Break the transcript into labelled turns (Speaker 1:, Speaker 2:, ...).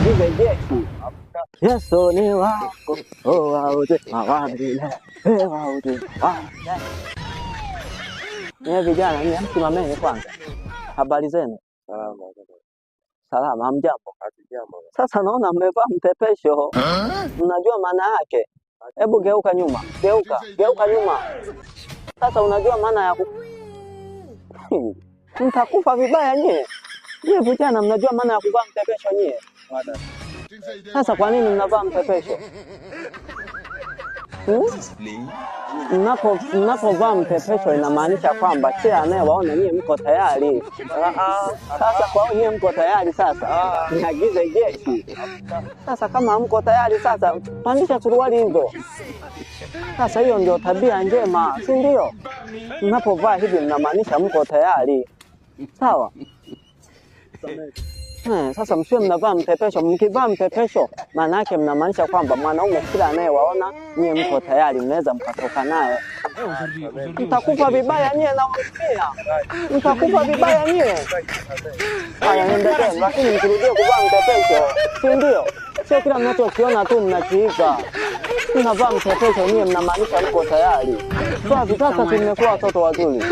Speaker 1: niagize jeshi. Yesu ni wako, wote mawambile, wote mawambile. Nye vijana, nye msimameni kwanza. Habari zenu? Salama, hamjambo? Sasa naona mmevaa mtepesho. Unajua maana yake? Hebu geuka nyuma. Geuka nyuma. Sasa unajua maana ya mtakufa vibaya nyie. Nyie vijana mnajua maana ya kuvaa mtepesho nyie? Sasa kwa nini mnavaa mtepesho? Mnapovaa mtepesho inamaanisha kwamba kila anayewaona nyie mko tayari. Sasa kwa hiyo nyie mko tayari sasa. Niagize jeshi. Sasa kama mko tayari sasa pandisha suruali hizo. Sasa hiyo ndio tabia njema, si ndio? Mnapovaa hivi mnamaanisha mko tayari. Sawa? Sasa msiwe mnavaa mtepesho. Mkivaa mtepesho maana yake mnamaanisha kwamba mwanaume kila anayewaona nyie mko tayari, mnaweza mkatoka naye. Mtakufa vibaya nyie, nawaambia. Mtakufa vibaya nyie. Haya, niendelee, lakini msirudie kuvaa mtepesho, si ndio? Sio kila mnachokiona tu mnakiiga. Mnavaa mtepesho nyie mnamaanisha mko tayari. Sasa tumekuwa watoto wazuri.